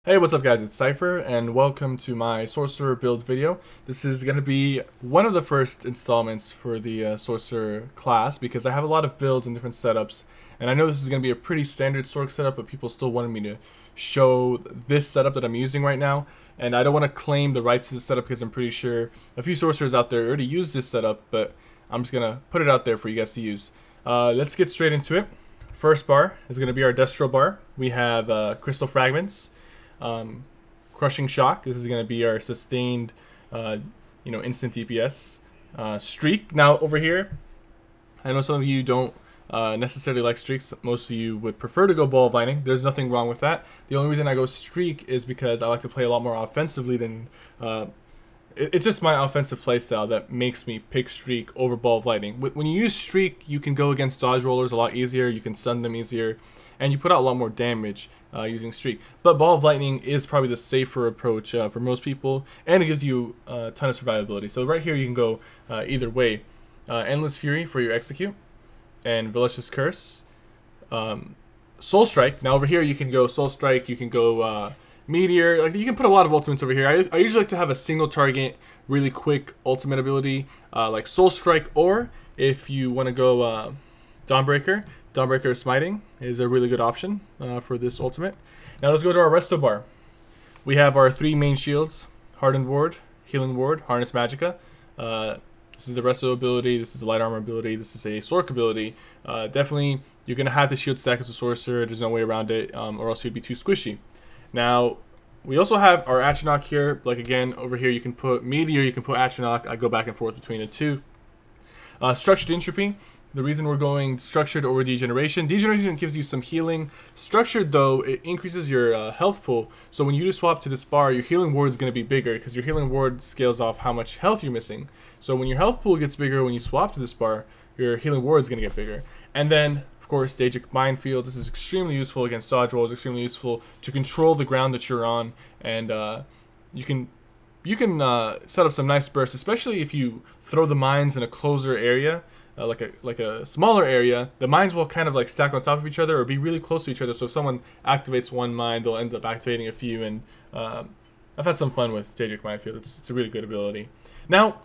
Hey, what's up guys, it's Cypher, and welcome to my Sorcerer build video. This is going to be one of the first installments for the Sorcerer class, because I have a lot of builds and different setups, and I know this is going to be a pretty standard Sorc setup, but people still wanted me to show this setup that I'm using right now, and I don't want to claim the rights to this setup because I'm pretty sure a few Sorcerers out there already use this setup, but I'm just going to put it out there for you guys to use. Let's get straight into it. First bar is going to be our Destro bar. We have Crystal Fragments, Crushing Shock. This is going to be our sustained, instant DPS. Streak. Now over here, I know some of you don't necessarily like streaks. Most of you would prefer to go Ball of Lightning. There's nothing wrong with that. The only reason I go streak is because I like to play a lot more offensively than. It's just my offensive playstyle that makes me pick streak over Ball of Lightning. When you use streak, you can go against dodge rollers a lot easier. You can stun them easier, and you put out a lot more damage using streak. But Ball of Lightning is probably the safer approach for most people, and it gives you a ton of survivability. So right here you can go either way. Endless Fury for your execute, and Vicious Curse. Soul Strike. Now over here you can go Soul Strike. You can go Meteor. Like, you can put a lot of ultimates over here. I usually like to have a single target, really quick ultimate ability, like Soul Strike, or if you want to go Dawnbreaker. Dawnbreaker Smiting is a really good option for this ultimate. Now let's go to our resto bar. We have our three main shields: Hardened Ward, Healing Ward, Harness Magicka. This is the resto ability. This is the light armor ability. This is a Sorc ability. Definitely, you're gonna have to shield stack as a sorcerer. There's no way around it, or else you'd be too squishy. Now, we also have our Atronach here. Like, again, over here you can put Meteor, you can put Atronach. I go back and forth between the two. Structured Entropy. The reason we're going Structured over Degeneration. Degeneration gives you some healing. Structured, though, it increases your health pool. So when you just swap to this bar, your Healing Ward is going to be bigger, because your Healing Ward scales off how much health you're missing. So when your health pool gets bigger, when you swap to this bar, your Healing Ward is going to get bigger. And then, of course, Daedric Minefield. This is extremely useful against dodge rolls, extremely useful to control the ground that you're on, and you can set up some nice bursts, especially if you throw the mines in a closer area, like a smaller area. The mines will kind of like stack on top of each other or be really close to each other. So if someone activates one mine, they'll end up activating a few, and I've had some fun with Daedric Minefield. It's a really good ability. Now,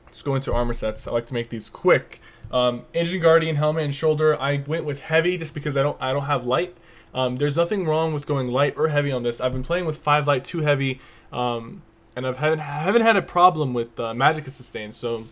let's go into armor sets. I like to make these quick. Engine Guardian, Helmet, and Shoulder. I went with Heavy just because I don't have Light. There's nothing wrong with going Light or Heavy on this. I've been playing with 5 Light, 2 Heavy, and I haven't had a problem with Magicka sustain. So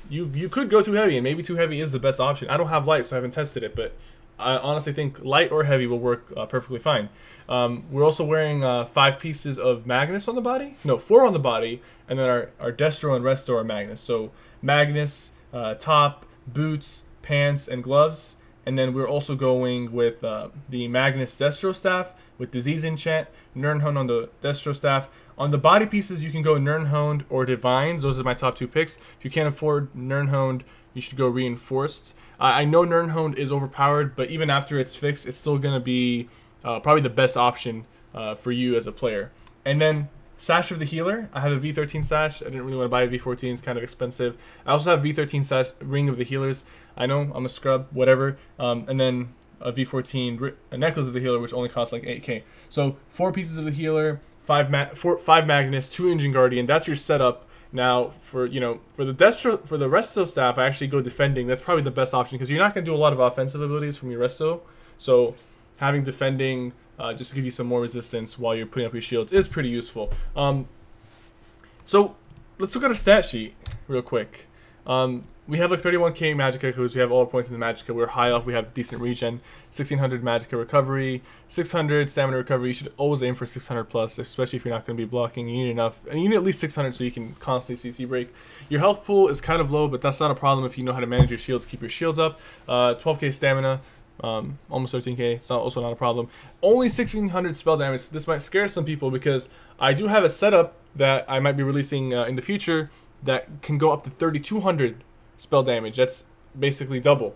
you could go 2 Heavy, and maybe 2 Heavy is the best option. I don't have Light, so I haven't tested it, but I honestly think Light or Heavy will work perfectly fine. We're also wearing 5 pieces of Magnus on the body. No, 4 on the body, and then our Destro and Resto are Magnus. So Magnus, top, boots, pants, and gloves. And then we're also going with the Magnus Destro staff with Disease Enchant, Nirnhoned on the Destro staff. On the body pieces, you can go Nirnhoned or Divines. Those are my top 2 picks. If you can't afford Nirnhoned, you should go Reinforced. I know Nirnhoned is overpowered, but even after it's fixed, it's still going to be probably the best option for you as a player. And then Sash of the Healer. I have a V13 Sash. I didn't really want to buy a V14. It's kind of expensive. I also have V13 Sash, Ring of the Healers. I know, I'm a scrub, whatever. And then a V14 a Necklace of the Healer, which only costs like 8k. So 4 pieces of the Healer, 5 Magnus, 2 Engine Guardian. That's your setup. Now, for the Destro, for the Resto staff, I actually go Defending. That's probably the best option, because you're not going to do a lot of offensive abilities from your Resto. So having Defending, just to give you some more resistance while you're putting up your shields, is pretty useful. So let's look at a stat sheet real quick. We have like 31k Magicka because we have all our points in the Magicka. We're high up. We have decent regen. 1600 Magicka recovery, 600 stamina recovery. You should always aim for 600 plus, especially if you're not going to be blocking. You need enough, and you need at least 600 so you can constantly CC break. Your health pool is kind of low, but that's not a problem if you know how to manage your shields. Keep your shields up. 12k stamina. Almost 13k. It's also not a problem. Only 1600 spell damage. This might scare some people because I do have a setup that I might be releasing in the future that can go up to 3200 spell damage. That's basically double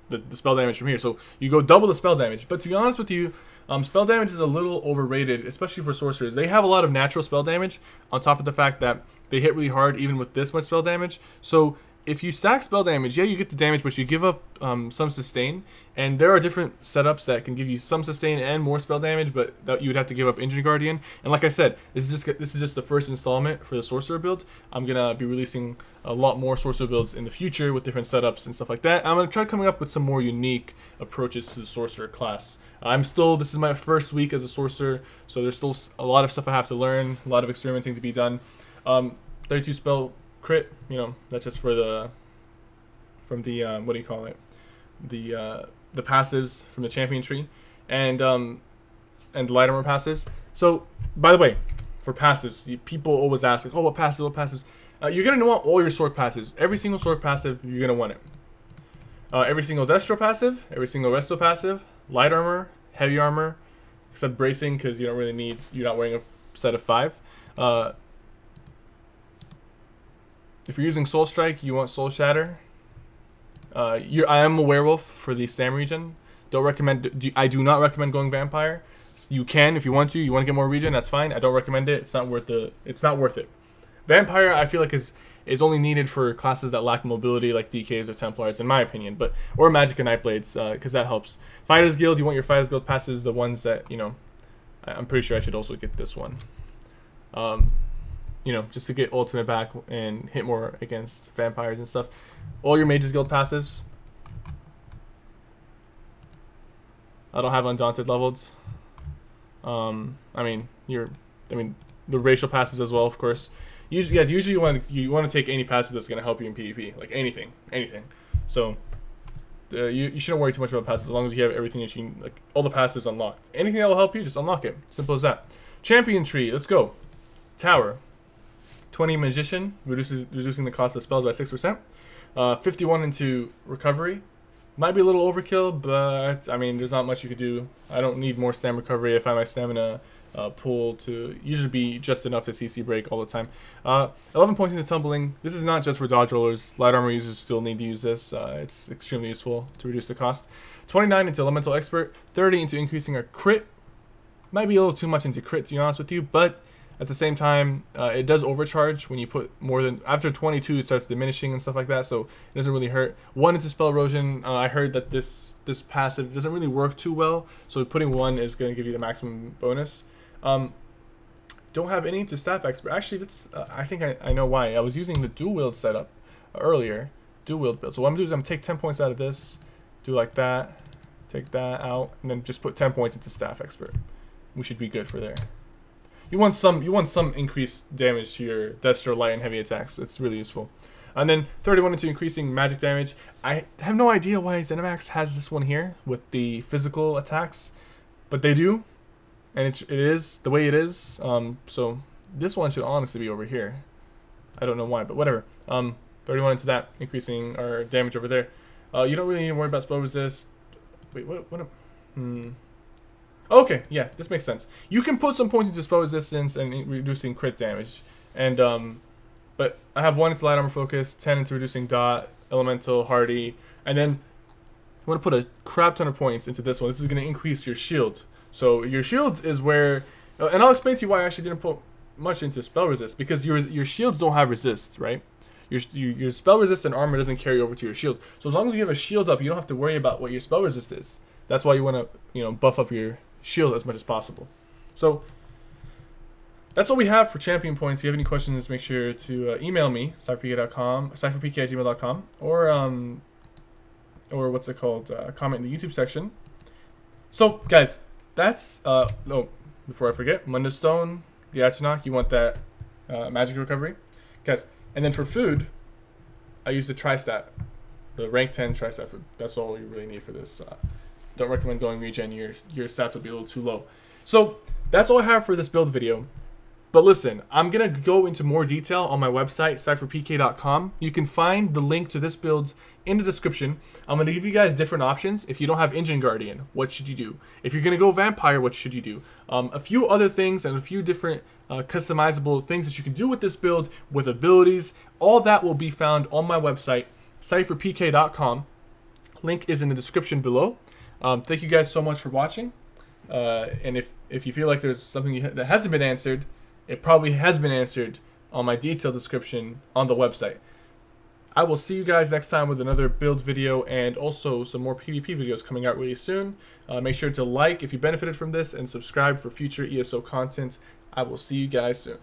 the spell damage from here. So you go double the spell damage. But to be honest with you, spell damage is a little overrated, especially for sorcerers. They have a lot of natural spell damage on top of the fact that they hit really hard even with this much spell damage. So if you stack spell damage, yeah, you get the damage, but you give up some sustain. And there are different setups that can give you some sustain and more spell damage, but that you would have to give up Injured Guardian. And like I said, this is just the first installment for the Sorcerer build. I'm gonna be releasing a lot more Sorcerer builds in the future with different setups and stuff like that. I'm gonna try coming up with some more unique approaches to the Sorcerer class. This is my first week as a Sorcerer, so there's still a lot of stuff I have to learn, a lot of experimenting to be done. 32 spell crit, you know, that's just for the what do you call it, the passives from the champion tree, and light armor passives. So by the way, for passives, people always ask like, oh, what passives? You're gonna want all your sword passives. Every single sword passive, you're gonna want it. Every single Destro passive, every single resto passive, light armor, heavy armor, except bracing because you don't really need, you're not wearing a set of 5. If you're using Soul Strike, you want Soul Shatter. I am a werewolf for the Stam regen. I do not recommend going Vampire. You can if you want to. You want to get more regen, that's fine. I don't recommend it. It's not worth it. Vampire, I feel like is only needed for classes that lack mobility, like DKs or Templars, in my opinion. Or Magicka Nightblades, because that helps. Fighters Guild, you want your Fighters Guild passes, the ones that, you know, I'm pretty sure I should also get this one. You know, just to get ultimate back and hit more against vampires and stuff. All your Mages Guild passives. I don't have Undaunted leveled. I mean the racial passives as well, of course. Usually you want to take any passive that's gonna help you in PvP, like anything. So you shouldn't worry too much about passives as long as you have everything that you, like all the passives unlocked. Anything that will help you, just unlock it. Simple as that. Champion tree, let's go. Tower. 20 Magician, reducing the cost of spells by 6%. 51 into recovery. Might be a little overkill, but I mean, there's not much you could do. I don't need more stamina recovery. I find my stamina pool to usually be just enough to CC break all the time. 11 points into tumbling. This is not just for dodge rollers. Light armor users still need to use this. It's extremely useful to reduce the cost. 29 into elemental expert. 30 into increasing our crit. Might be a little too much into crit, to be honest with you, but at the same time, it does overcharge when you put more than, after 22 it starts diminishing and stuff like that, so it doesn't really hurt. 1 into spell erosion. I heard that this passive doesn't really work too well, so putting 1 is going to give you the maximum bonus. Don't have any into staff expert. Actually, I think I know why. I was using the dual wield setup earlier, dual wield build. So what I'm going to do is I'm going to take 10 points out of this, do like that, take that out, and then just put 10 points into staff expert. We should be good for there. You want some increased damage to your Destro light and heavy attacks. It's really useful. And then 31 into increasing magic damage. I have no idea why ZeniMax has this one here with the physical attacks, but they do, and it is the way it is. So this one should honestly be over here. I don't know why, but whatever. 31 into that, increasing our damage over there. You don't really need to worry about spell resist. Wait, what? Okay, yeah, this makes sense. You can put some points into spell resistance and reducing crit damage, and but I have 1 into light armor focus, 10 into reducing dot, elemental, hardy, and then I'm gonna put a crap ton of points into this one. This is gonna increase your shield. So your shield is where, and I'll explain to you why I actually didn't put much into spell resist, because your shields don't have resist, right? Your spell resist and armor doesn't carry over to your shield. So as long as you have a shield up, you don't have to worry about what your spell resist is. That's why you want to, you know, buff up your shield as much as possible. So that's what we have for champion points. If you have any questions, make sure to email me, cypherpk@gmail.com, or what's it called, comment in the YouTube section. So guys, that's oh, before I forget, Mundus Stone, the Achinok, you want that magic recovery, guys. And then for food, I use the Tri-Stat, the rank 10 Tri-Stat food. That's all you really need for this. Don't recommend going regen. Your stats will be a little too low. So that's all I have for this build video. But listen, I'm gonna go into more detail on my website, cypherpk.com. You can find the link to this build in the description. I'm gonna give you guys different options. If you don't have Engine Guardian, what should you do? If you're gonna go Vampire, what should you do? A few other things and a few different customizable things that you can do with this build, with abilities. All that will be found on my website, cypherpk.com. Link is in the description below. Thank you guys so much for watching. And if you feel like there's something that hasn't been answered, it probably has been answered on my detailed description on the website. I will see you guys next time with another build video and also some more PvP videos coming out really soon. Make sure to like if you benefited from this and subscribe for future ESO content. I will see you guys soon.